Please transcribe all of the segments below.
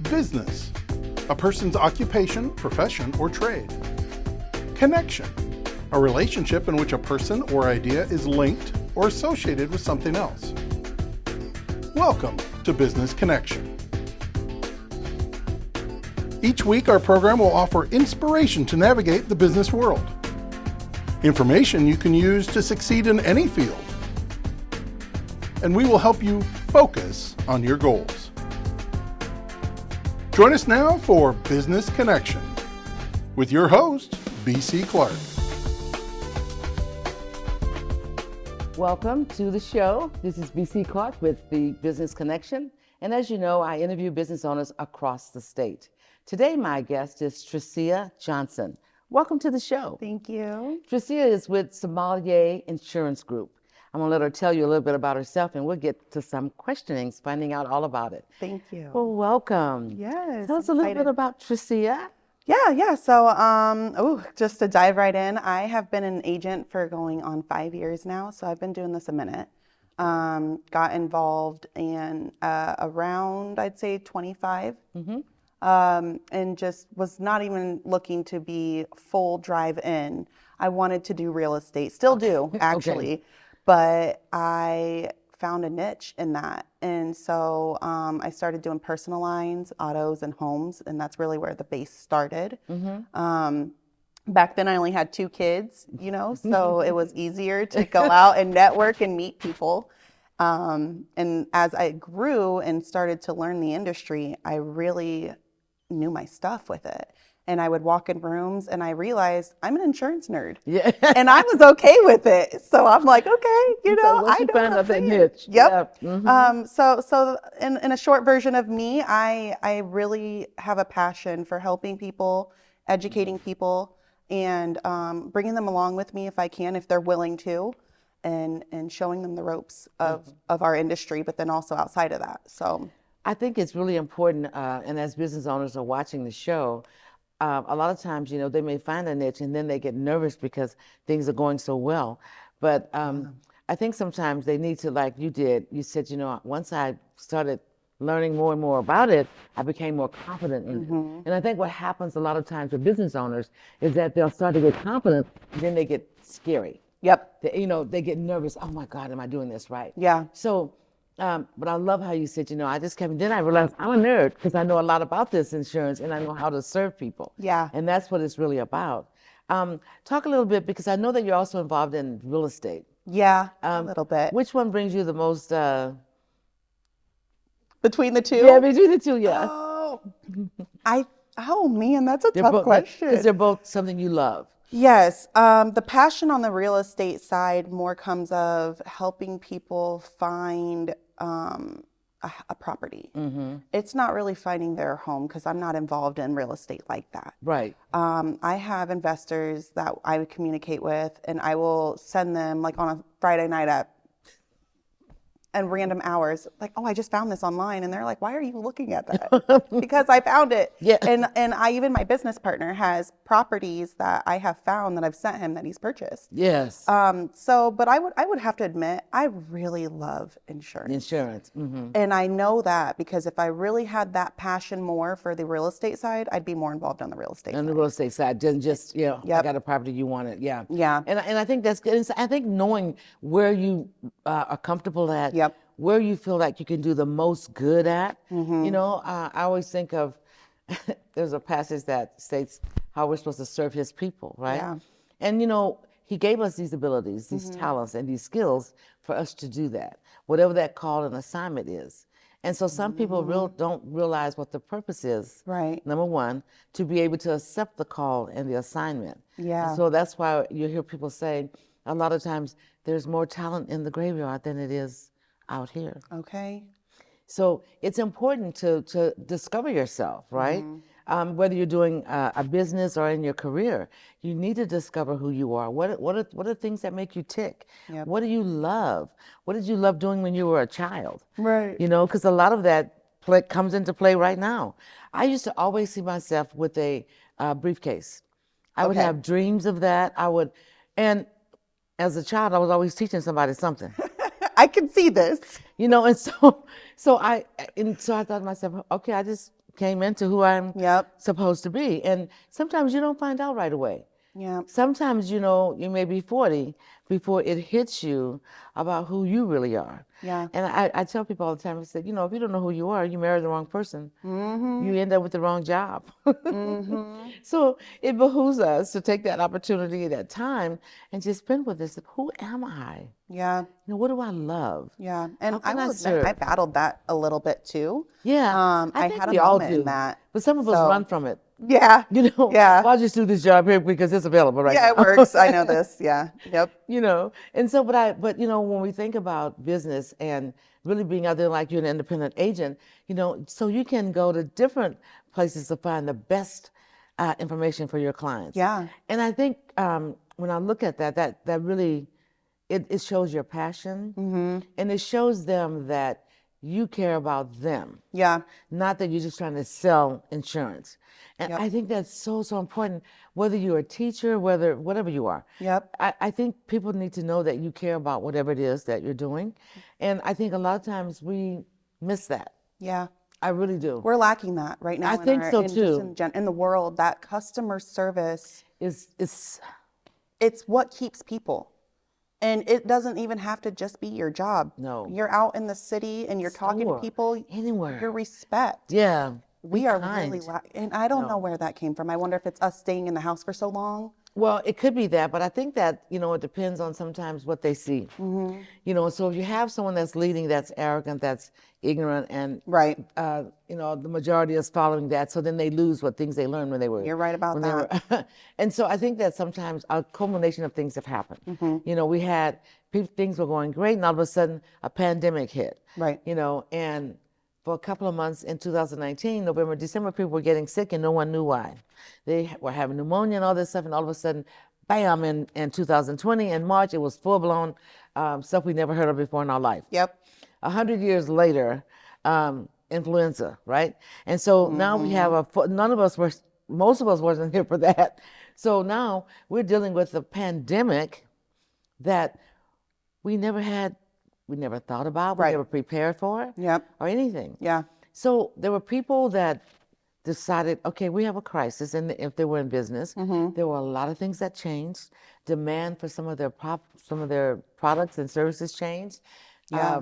Business, a person's occupation, profession, or trade. Connection, a relationship in which a person or idea is linked or associated with something else. Welcome to Business Connection. Each week, our program will offer inspiration to navigate the business world. Information you can use to succeed in any field. And we will help you focus on your goals. Join us now for Business Connection with your host, B.C. Clark. Welcome to the show. This is B.C. Clark with the Business Connection. And as you know, I interview business owners across the state. Today, my guest is Trecia Johnson. Welcome to the show. Thank you. Trecia is with Sommolier Insurance Group. I'm going to let her tell you a little bit about herself, and we'll get to some questionings, finding out all about it. Thank you. Well, welcome. Yes. Tell us a little bit about Trecia. Yeah. So, just to dive right in, I have been an agent for going on 5 years now. So I've been doing this a minute. Got involved in around, I'd say 25. And just was not even looking to be full drive in. I wanted to do real estate, still do actually, okay. But I found a niche in that. And so I started doing personal lines, autos and homes, and that's really where the base started. Back then I only had 2 kids, so it was easier to go out and network and meet people. And as I grew and started to learn the industry, I really knew my stuff with it. And I would walk in rooms and I realized I'm an insurance nerd. Yeah. And I was okay with it. So I'm like, okay, so I found out that niche. Yep. Yeah. So in a short version of me, I really have a passion for helping people, educating people, and bringing them along with me if I can, if they're willing to, and showing them the ropes of our industry, but then also outside of that. So I think it's really important, and as business owners are watching the show, a lot of times, they may find a niche and then they get nervous because things are going so well. But I think sometimes they need to, like you did, you said, once I started learning more and more about it, I became more confident in it. And I think what happens a lot of times with business owners is that they'll start to get confident and then they get scary. Yep. They get nervous. Oh my God, am I doing this right? Yeah. So, but I love how you said, I just came, then I realized I'm a nerd because I know a lot about this insurance and I know how to serve people. Yeah. And that's what it's really about. Talk a little bit, because I know that you're also involved in real estate. Yeah, a little bit. Which one brings you the most? Between the two? Yeah, between the two, yeah. Oh man, that's a tough question. Because they're both something you love. Yes. The passion on the real estate side more comes of helping people find a property. It's not really finding their home, because I'm not involved in real estate like that. Right. I have investors that I would communicate with, and I will send them, like, on a Friday night and random hours, like, oh, I just found this online. And they're like, why are you looking at that? Because I found it. Yeah. And even my business partner has properties that I have found that I've sent him that he's purchased. Yes. But I would have to admit, I really love insurance. And I know that because if I really had that passion more for the real estate side, I'd be more involved on the real estate side. On the real estate side, than just, I got a property, you want it. Yeah. Yeah. And I think that's good. I think knowing where you are comfortable at, where you feel like you can do the most good at. I always think of, there's a passage that states how we're supposed to serve his people, right? Yeah. And he gave us these abilities, these talents, and these skills for us to do that, whatever that call and assignment is. And so some people don't realize what the purpose is. Right. Number one, to be able to accept the call and the assignment. Yeah. And so that's why you hear people say a lot of times there's more talent in the graveyard than it is out here. Okay. So it's important to discover yourself, right? Whether you're doing a business or in your career, you need to discover who you are. What are things that make you tick? Yep. What do you love? What did you love doing when you were a child? Right. Because a lot of that comes into play right now. I used to always see myself with a briefcase. I would have dreams of that. And as a child, I was always teaching somebody something. I can see this. And so I thought to myself, okay, I just came into who I'm Yep. supposed to be. And sometimes you don't find out right away. Yeah. Sometimes, you know, you may be 40 before it hits you about who you really are. Yeah. And I tell people all the time, I said, you know, if you don't know who you are, you marry the wrong person. Mm-hmm. You end up with the wrong job. Mm-hmm. So it behooves us to take that opportunity, that time, and just spend with this. Who am I? Yeah. You know, what do I love? Yeah. How And I can I will admit, serve? I battled that a little bit too. Yeah, I I think had a we all moment in do. that. But some of us So, run from it. yeah. You know, Yeah. well, I'll just do this job here because it's available right Yeah, now. it works. I know this. Yeah. Yep. You know, and so, but you know, when we think about business and really being out there like you're an independent agent, you know, so you can go to different places to find the best information for your clients. Yeah. And I think when I look at that really, it shows your passion, and it shows them that you care about them, Yeah. not that you're just trying to sell insurance. And Yep. I think that's so, so important, whether you're a teacher, whatever you are. Yep. I think people need to know that you care about whatever it is that you're doing. And I think a lot of times we miss that. Yeah. I really do. We're lacking that right now. I think so too. In the world, that customer service, It's it's what keeps people. And it doesn't even have to just be your job. No. You're out in the city and you're talking to Store. people. Anywhere. Your respect. Yeah. We Be are kind. really, and I don't know where that came from. I wonder if it's us staying in the house for so long. Well, it could be that, but I think that, you know, it depends on sometimes what they see. You know, so if you have someone that's leading that's arrogant, that's ignorant, and Right. you know, the majority is following that, so then they lose what things they learned when they were. You're right about when they that. were- and so I think that sometimes a culmination of things have happened. You know, we had things were going great, and all of a sudden a pandemic hit. Right. You know, and for a couple of months in 2019, November, December, people were getting sick and no one knew why. They were having pneumonia and all this stuff, and all of a sudden, bam, in 2020, in March, it was full-blown stuff we never heard of before in our life. Yep. 100 years later, influenza, right? And so now we have most of us wasn't here for that. So now we're dealing with a pandemic that we never thought about, we Right. never prepared for, Yep. or anything. Yeah. So there were people that decided, okay, we have a crisis, and if they were in business, there were a lot of things that changed. Demand for some of their products and services changed. Yeah.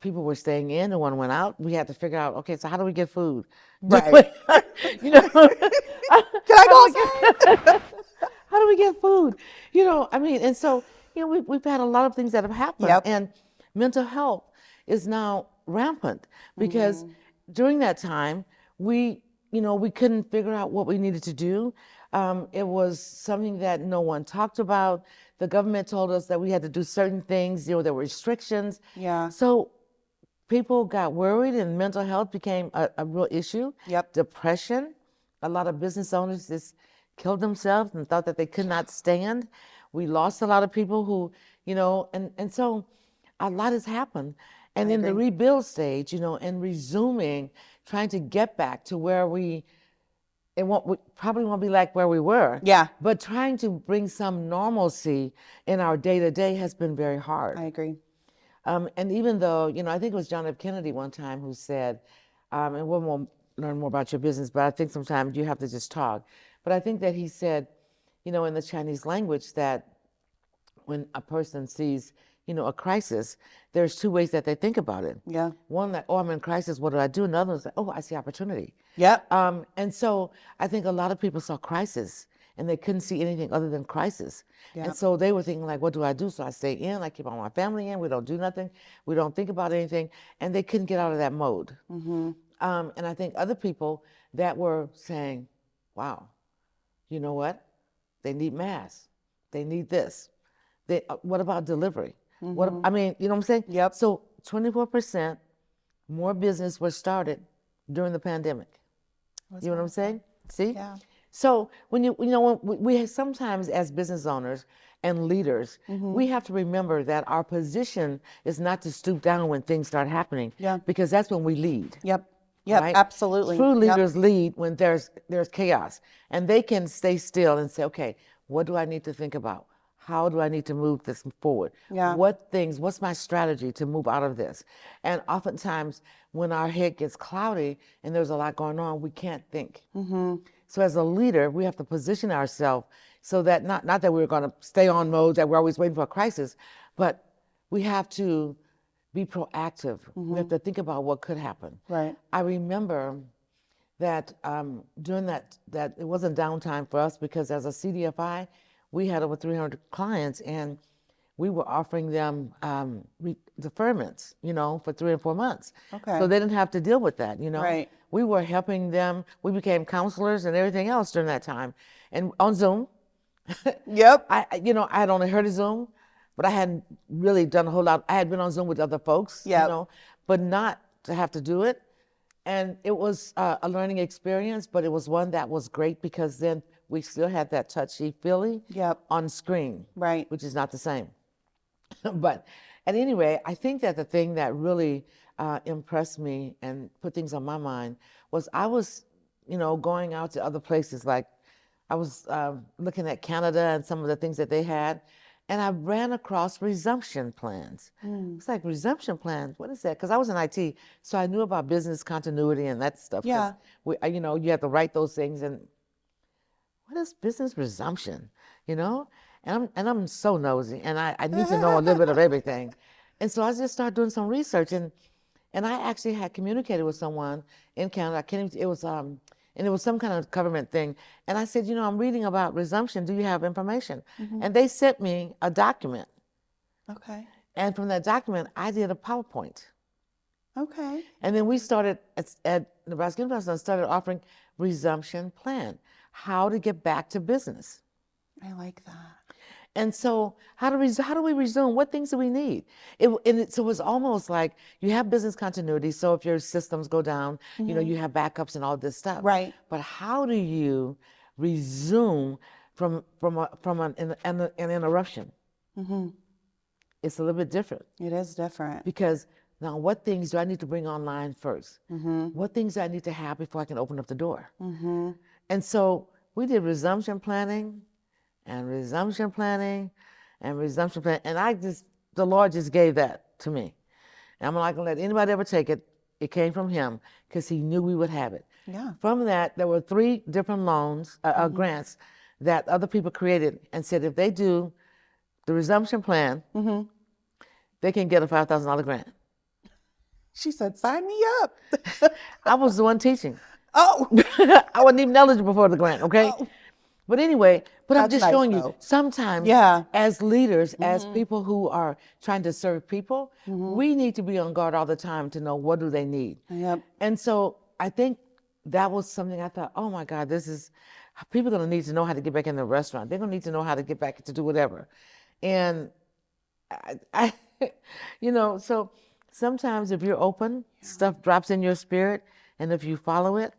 People were staying in, and one went out. We had to figure out, okay, so how do we get food? Right. You know, Can I go outside? how do we get food? You know, I mean, and so, you know, we've had a lot of things that have happened. Yep. And mental health is now rampant because during that time, we couldn't figure out what we needed to do. It was something that no one talked about. The government told us that we had to do certain things, you know, there were restrictions. Yeah. So people got worried and mental health became a real issue. Yep. Depression. A lot of business owners just killed themselves and thought that they could not stand. We lost a lot of people who, you know, and so a lot has happened. And in the rebuild stage, you know, and resuming, trying to get back to where we probably won't be like where we were. Yeah. But trying to bring some normalcy in our day-to-day has been very hard. I agree. And even though, you know, I think it was John F. Kennedy one time who said, and we'll learn more about your business, but I think sometimes you have to just talk. But I think that he said, you know, in the Chinese language that when a person sees, you know, a crisis, there's two ways that they think about it. Yeah. One, that, oh, I'm in crisis, what do I do? And the other is like, oh, I see opportunity. Yep. And so I think a lot of people saw crisis and they couldn't see anything other than crisis. Yeah. And so they were thinking like, what do I do? So I stay in, I keep all my family in, we don't do nothing, we don't think about anything, and they couldn't get out of that mode. And I think other people that were saying, wow, you know what? They need masks, they need this. What about delivery? I mean, you know what I'm saying? Yep. So 24% more business was started during the pandemic. You know what I'm saying? See? Yeah. So when we sometimes as business owners and leaders, we have to remember that our position is not to stoop down when things start happening. Yeah. Because that's when we lead. Yep. Yep. Right? Absolutely. True Yep. leaders lead when there's chaos, and they can stay still and say, okay, what do I need to think about? How do I need to move this forward? Yeah. What's my strategy to move out of this? And oftentimes when our head gets cloudy and there's a lot going on, we can't think. So as a leader, we have to position ourselves so that not that we're going to stay on mode, that we're always waiting for a crisis, but we have to be proactive. We have to think about what could happen. Right. I remember that during that it wasn't downtime for us, because as a CDFI, we had over 300 clients, and we were offering them deferments, for 3 or 4 months. Okay. So they didn't have to deal with that, Right. We were helping them. We became counselors and everything else during that time. And on Zoom. Yep. I had only heard of Zoom, but I hadn't really done a whole lot. I had been on Zoom with other folks, but not to have to do it. And it was a learning experience, but it was one that was great, because then we still had that touchy feely on screen, Right. which is not the same. But at any rate, I think that the thing that really impressed me and put things on my mind was I was, going out to other places. Like I was looking at Canada and some of the things that they had, and I ran across resumption plans. It's like, resumption plans, what is that? Because I was in IT, so I knew about business continuity and that stuff. Yeah. You have to write those things, and what is business resumption? And I'm so nosy, and I need to know a little bit of everything. And so I just started doing some research, and I actually had communicated with someone in Canada. It was and it was some kind of government thing. And I said, I'm reading about resumption. Do you have information? And they sent me a document. Okay. And from that document, I did a PowerPoint. Okay. And then we started at Nebraska University and started offering resumption plan, how to get back to business. I like that. And so how do we resume? What things do we need? So it was almost like you have business continuity. So if your systems go down, you have backups and all this stuff. Right. But how do you resume from an interruption? It's a little bit different. It is different. Because now, what things do I need to bring online first? What things do I need to have before I can open up the door? And so we did resumption planning, and resumption planning, and resumption planning. And the Lord just gave that to me. And I'm not going to let anybody ever take it. It came from Him, because He knew we would have it. Yeah. From that, there were 3 different loans, grants, that other people created and said if they do the resumption plan, they can get a $5,000 grant. She said, sign me up. I was the one teaching. Oh. I wasn't even eligible for the grant, okay? Oh. But anyway, I'm That's just nice, showing though. you, sometimes as leaders, as people who are trying to serve people, we need to be on guard all the time to know what do they need. Yep. And so I think that was something I thought, oh my God, people are going to need to know how to get back in the restaurant. They're going to need to know how to get back to do whatever. And I so sometimes if you're open, stuff drops in your spirit, and if you follow it,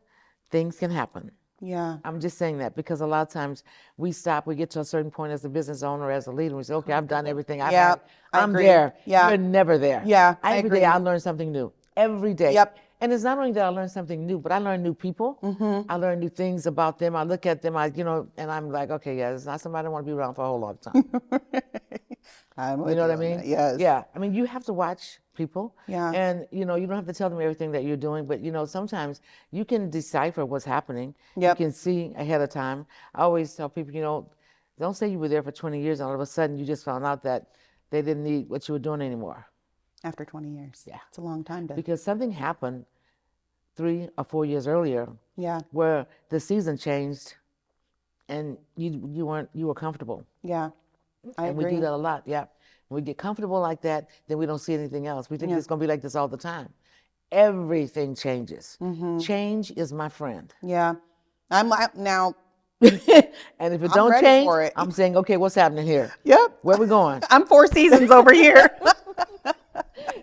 things can happen. Yeah. I'm just saying that because a lot of times we get to a certain point as a business owner, as a leader, and we say, okay, I've done everything. I'm agree. there. Yeah. You're never there. Yeah, Every day I learn something new. Every day. Yep. And it's not only that I learn something new, but I learn new people. I learn new things about them. I look at them, and I'm like, okay, yeah, it's not somebody I want to be around for a whole lot of time. You know what I mean? Yes. Yeah. I mean, you have to watch people. Yeah. And, you don't have to tell them everything that you're doing, but, sometimes you can decipher what's happening. Yep. You can see ahead of time. I always tell people, don't say you were there for 20 years and all of a sudden you just found out that they didn't need what you were doing anymore. After 20 years. Yeah. It's a long time to. Because something happened 3 or 4 years earlier. Yeah. Where the season changed and you were comfortable. Yeah. I and agree. we do that a lot, yeah. When we get comfortable like that, then we don't see anything else. We think it's going to be like this all the time. Everything changes. Change is my friend. Yeah. I'm now. And if it don't ready change, for it. I'm saying, okay, what's happening here? Yep. Where we going? I'm 4 seasons over here.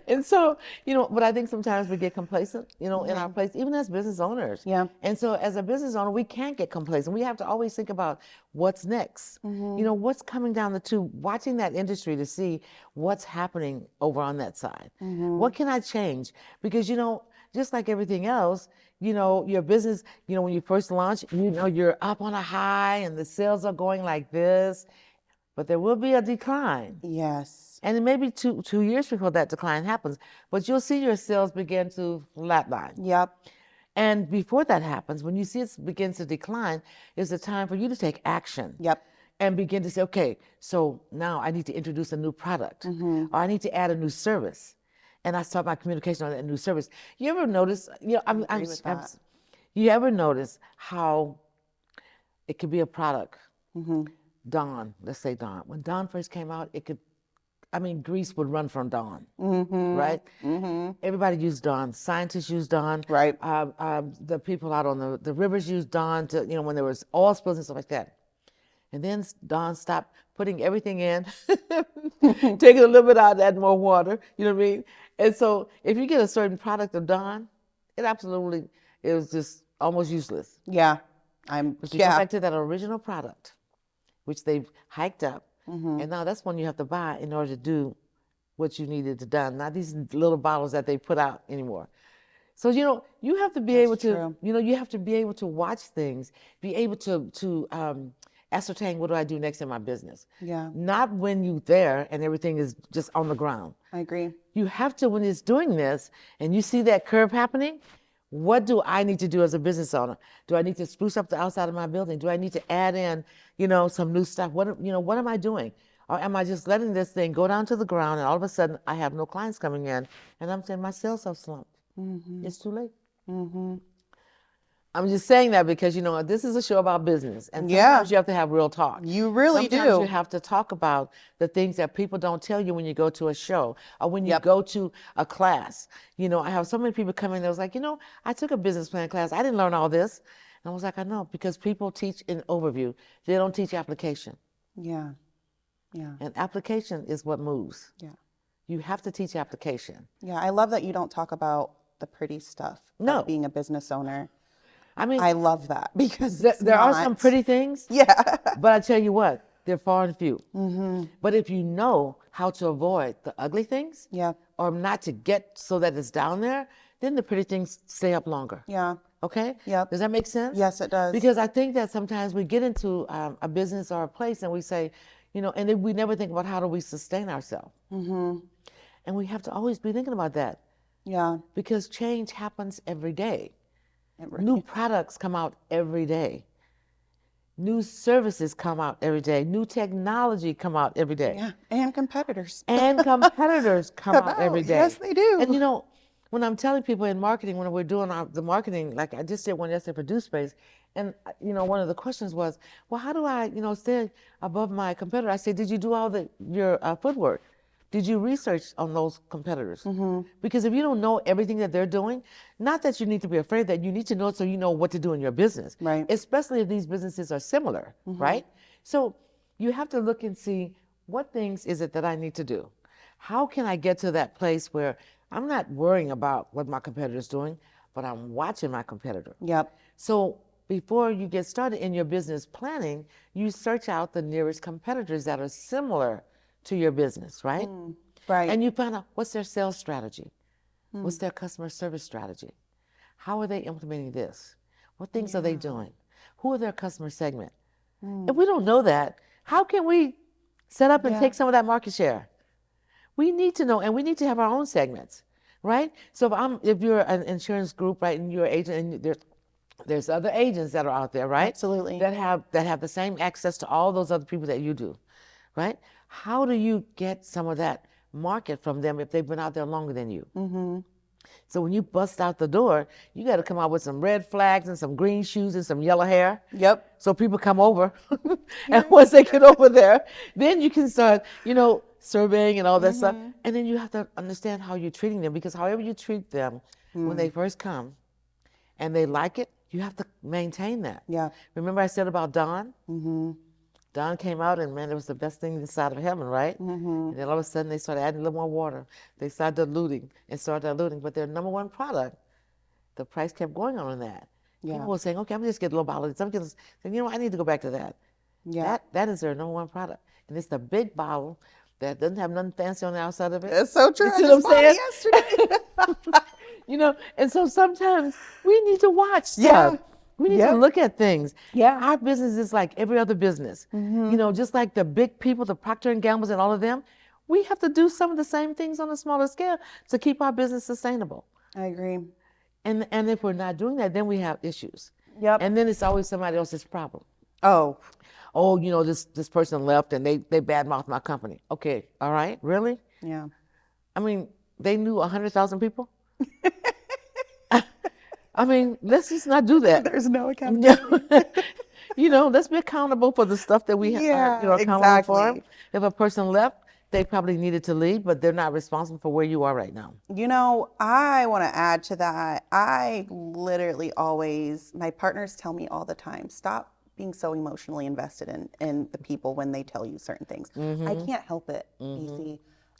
And so, but I think sometimes we get complacent, in our place, even as business owners. Yeah. And so as a business owner, we can't get complacent. We have to always think about what's next. What's coming down the tube, watching that industry to see what's happening over on that side. What can I change? Because, just like everything else, your business, when you first launch, you're up on a high and the sales are going like this, but there will be a decline. Yes. And it may be 2 years before that decline happens, but you'll see your sales begin to flatline. Yep. And before that happens, when you see it begins to decline, is the time for you to take action. Yep. And begin to say, okay, so now I need to introduce a new product, or I need to add a new service. And I start my communication on that new service. You ever notice, you know, you ever notice how it could be a product? Dawn, let's say Dawn. When Dawn first came out, Greece would run from Dawn, right? Everybody used Dawn. Scientists used Dawn. Right. The people out on the rivers used Dawn to, you know, when there was oil spills and stuff like that. And then Dawn stopped putting everything in, taking a little bit out, add more water, you know what I mean? And so if you get a certain product of Dawn, it was just almost useless. Yeah. But you go back to that original product, which they've hiked up, and now that's one you have to buy in order to do what you needed to done, not these little bottles that they put out anymore. So, you know, you have to be able to, you know, you have to be able to watch things, be able to ascertain what do I do next in my business. Yeah. Not when you're there and everything is just on the ground. I agree. You have to, when it's doing this and you see that curve happening, what do I need to do as a business owner? Do I need to spruce up the outside of my building? Do I need to add in, you know, some new stuff? What am I doing? Or am I just letting this thing go down to the ground and all of a sudden I have no clients coming in and I'm saying my sales have slumped? It's too late. I'm just saying that because, you know, this is a show about business. And sometimes you have to have real talk. You really do. Sometimes you have to talk about the things that people don't tell you when you go to a show or when you go to a class. You know, I have so many people come in that was like, you know, I took a business plan class. I didn't learn all this. And I was like, I know, because people teach in overview. They don't teach application. Yeah. Yeah. And application is what moves. Yeah. You have to teach application. Yeah. I love that you don't talk about the pretty stuff of being a business owner. I mean, I love that because there are some pretty things. Yeah. But I tell you what, they're far and few. But if you know how to avoid the ugly things, or not to get so that it's down there, then the pretty things stay up longer. Yeah. Okay? Yeah. Does that make sense? Yes, it does. Because I think that sometimes we get into a business or a place and we say, you know, and then we never think about how do we sustain ourselves. And we have to always be thinking about that. Yeah. Because change happens every day. New products come out every day. New services come out every day. New technology come out every day. Yeah, and competitors. And competitors come out every day. Yes, they do. And you know, when I'm telling people in marketing, when we're doing the marketing, like I just did one yesterday for Do Space, and you know, one of the questions was, well, how do I, you know, stay above my competitor? I said, did you do all your footwork? Did you research on those competitors? Because if you don't know everything that they're doing, not that you need to be afraid, that you need to know it so you know what to do in your business. Right. Especially if these businesses are similar, right? So you have to look and see what things is it that I need to do? How can I get to that place where I'm not worrying about what my competitor's doing, but I'm watching my competitor? Yep. So before you get started in your business planning, you search out the nearest competitors that are similar to your business, right? Right. And you find out what's their sales strategy, what's their customer service strategy, how are they implementing this, what things are they doing, who are their customer segment. If we don't know that, how can we set up and take some of that market share? We need to know, and we need to have our own segments, right? So if you're an insurance group, right, and you're an agent, and there's other agents that are out there, right? Absolutely. That have the same access to all those other people that you do, right? How do you get some of that market from them if they've been out there longer than you? So when you bust out the door, you got to come out with some red flags and some green shoes and some yellow hair. Yep. So people come over. And once they get over there, then you can start, you know, surveying and all that stuff. And then you have to understand how you're treating them, because however you treat them when they first come and they like it, you have to maintain that. Yeah. Remember I said about Dawn? Dawn came out and man, it was the best thing inside of heaven, right? And then all of a sudden they started adding a little more water. They started diluting. But their number one product, the price kept going on that. People were saying, okay, I'm just getting a little bottle of this. I'm just saying, you know, I need to go back to that. Yeah. That is their number one product. And it's the big bottle that doesn't have nothing fancy on the outside of it. It's so true. You see what I'm saying? Yesterday. You know, and so sometimes we need to watch stuff. We need to look at things. Yeah. Our business is like every other business. You know, just like the big people, the Procter & Gambles and all of them, we have to do some of the same things on a smaller scale to keep our business sustainable. I agree. And if we're not doing that, then we have issues. Yep. And then it's always somebody else's problem. Oh, This person left and they badmouthed my company. Okay, all right, really? yeah. I mean, they knew 100,000 people. I mean, let's just not do that. There's no accountability. Let's be accountable for the stuff that we Yeah, are accountable for. exactly. If a person left, they probably needed to leave, but they're not responsible for where you are right now. I want to add to that. I literally always, my partners tell me all the time, stop being so emotionally invested in the people when they tell you certain things. I can't help it, Easy.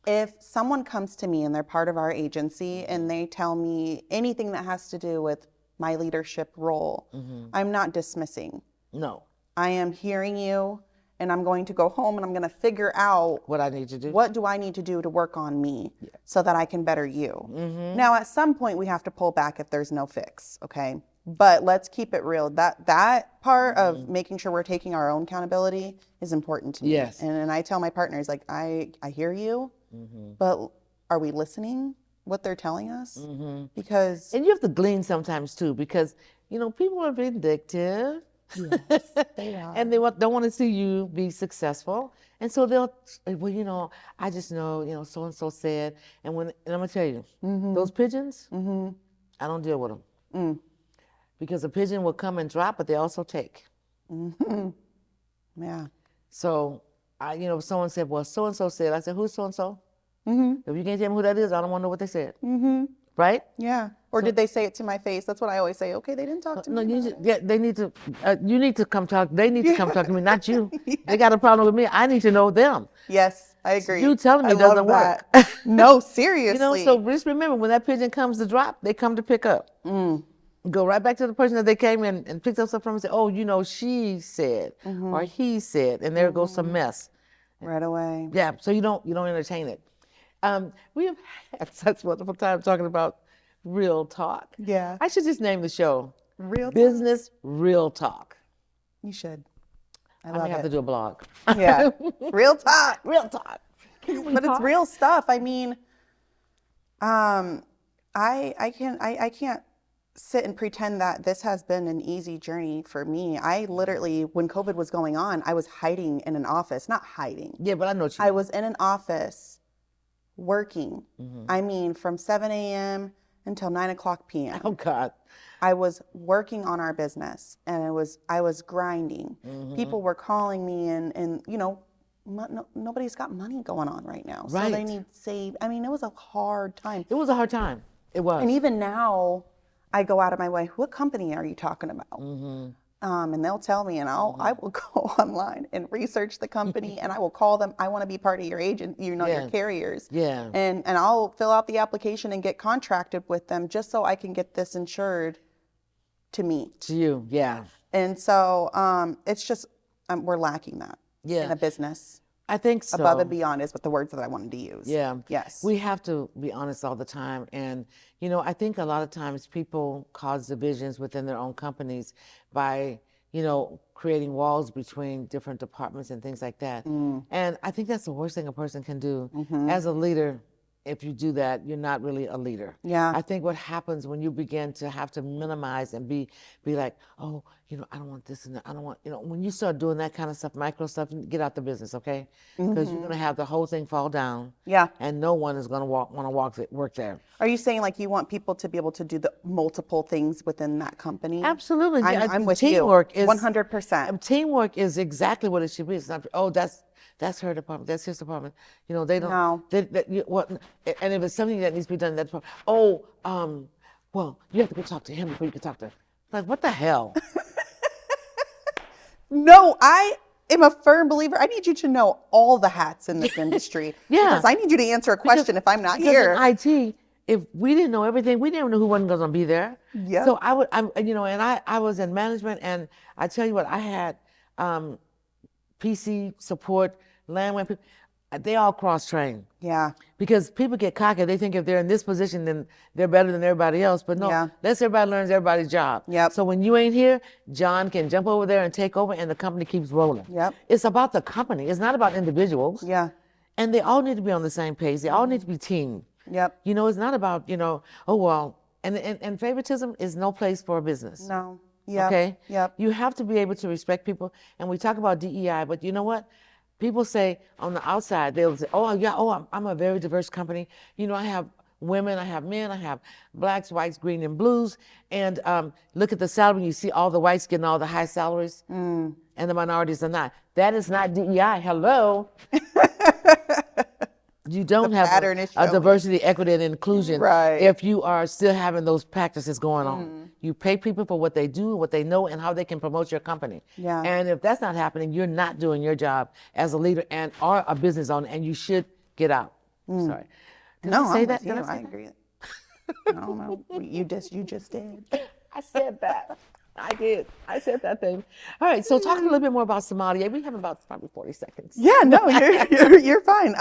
If someone comes to me and they're part of our agency and they tell me anything that has to do with my leadership role, I'm not dismissing. No. I am hearing you, and I'm going to go home and I'm going to figure out what I need to do. What do I need to do to work on me so that I can better you? Now, at some point, we have to pull back if there's no fix, okay? But let's keep it real. That part of making sure we're taking our own accountability is important to me. Yes. And I tell my partners, like, I hear you, but are we listening what they're telling us? Because and you have to glean sometimes too, because people are vindictive. yes, they are. And they don't want to see you be successful, and so they'll, well, I just know, so and so said, and I'm gonna tell you, those pigeons, I don't deal with them, because a pigeon will come and drop, but they also take. Yeah. So if someone said, well, so and so said, I said, who's so and so? If you can't tell me who that is, I don't want to know what they said. Right? Yeah. Or did they say it to my face? That's what I always say. Okay, they didn't talk to me. No, they need to. You need to come talk. They need to come talk to me, not you. They got a problem with me. I need to know them. Yes, I agree. You telling me I doesn't love work. that. No, seriously. So just remember, when that pigeon comes to drop, they come to pick up. Go right back to the person that they came in and picked up stuff from and say, oh, she said, or he said, and there goes some mess. Right away. Yeah. So you don't entertain it. We have had such a wonderful time talking about real talk. Yeah. I should just name the show Real Talk. Business Real Talk. You should. I I love may have to it. do a blog. Yeah. Real talk. Real talk. But it's real stuff. I mean, I can't sit and pretend that this has been an easy journey for me. I literally, when COVID was going on, I was hiding in an office, not hiding. Yeah, but I know what you I mean. was in an office working. I mean, from 7 a.m. until 9 o'clock p.m. Oh, God. I was working on our business, and I was grinding. People were calling me, and nobody's got money going on right now. So they Right. need save. I mean, it was a hard time. It was a hard time. It was. And even now, I go out of my way. What company are you talking about? And they'll tell me, and I will go online and research the company, and I will call them. I want to be part of your agent, your carriers. Yeah. And I'll fill out the application and get contracted with them just so I can get this insured to me. To you, yeah. And so it's just we're lacking that in a business. I think so. Above and beyond is what the words that I wanted to use. Yeah. Yes. We have to be honest all the time. And, I think a lot of times people cause divisions within their own companies by, creating walls between different departments and things like that. And I think that's the worst thing a person can do. As a leader, if you do that, you're not really a leader. Yeah. I think what happens when you begin to have to minimize and be like, oh, I don't want this and that. I don't want, when you start doing that kind of stuff, micro stuff, get out the business, okay? Because you're going to have the whole thing fall down. Yeah. And no one is going to want to work there. Are you saying like you want people to be able to do the multiple things within that company? Absolutely. I'm with teamwork you. is 100%. Teamwork is exactly what it should be. It's not, oh, that's her department. That's his department. They don't. No. And if it's something that needs to be done in that department, well, you have to go talk to him before you can talk to. Like, what the hell? No, I am a firm believer. I need you to know all the hats in this industry. Yeah. Because I need you to answer a question if I'm not here. Because in IT, if we didn't know everything, we didn't know who wasn't going to be there. Yep. So I was in management, and I tell you what, I had PC support, landline people. They all cross-train. Yeah. Because people get cocky. They think if they're in this position, then they're better than everybody else. But no, that's everybody learns everybody's job. Yep. So when you ain't here, John can jump over there and take over, and the company keeps rolling. Yep. It's about the company. It's not about individuals. Yeah. And they all need to be on the same page. They all need to be team. Yep. You know, it's not about, oh, well, and favoritism is no place for a business. No. Yep. Okay? Yep. You have to be able to respect people. And we talk about DEI, but you know what? People say on the outside, they'll say, oh, yeah, I'm a very diverse company. I have women, I have men, I have blacks, whites, green, and blues. And look at the salary, you see all the whites getting all the high salaries, and the minorities are not. That is not DEI. Hello. You don't have a diversity, equity, and inclusion if you are still having those practices going on. You pay people for what they do, what they know, and how they can promote your company. Yeah. And if that's not happening, you're not doing your job as a leader and or a business owner, and you should get out. Sorry. Did I say that? Did I say agree. No, you just did. I said that. I did. I said that thing. All right. So talk a little bit more about Sommolier. We have about probably 40 seconds. Yeah. No, you're fine.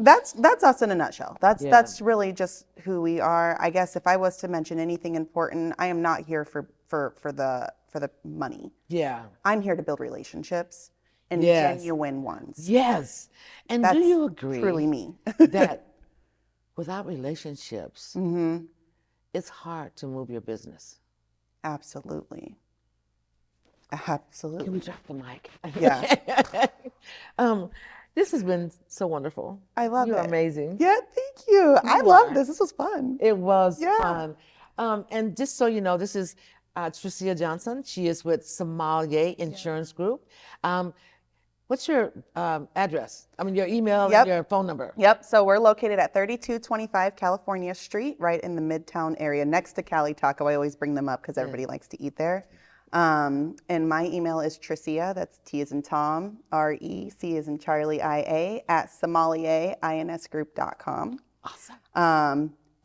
That's us in a nutshell. That's really just who we are. I guess if I was to mention anything important, I am not here for the money. Yeah. I'm here to build relationships and genuine ones. Yes. And That's do you agree? Truly me. that without relationships, it's hard to move your business. Absolutely. Absolutely. Can we drop the mic? Yeah. This has been so wonderful. I love it. You're amazing. Yeah, thank you. I love this. This was fun. It was fun. And just so you know, this is Trecia Johnson. She is with Sommolier Insurance Group. What's your address? I mean, your email and your phone number. Yep. So we're located at 3225 California Street, right in the Midtown area, next to Cali Taco. I always bring them up because everybody likes to eat there. And my email is Trecia, that's T as in Tom, R-E-C as in Charlie, I-A, at sommelierinsgroup.com. Awesome.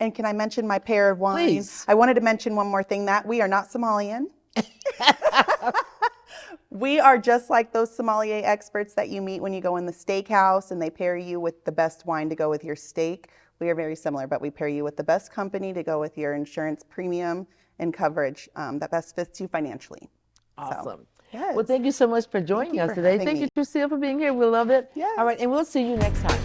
And can I mention my pair of wines? Please. I wanted to mention one more thing, that we are not Somalian. We are just like those sommelier experts that you meet when you go in the steakhouse and they pair you with the best wine to go with your steak. We are very similar, but we pair you with the best company to go with your insurance premium and coverage that best fits you financially. Awesome. So, yes. Well, thank you so much for joining us today. Thank you, Trecia, for being here. We love it. Yes. All right, and we'll see you next time.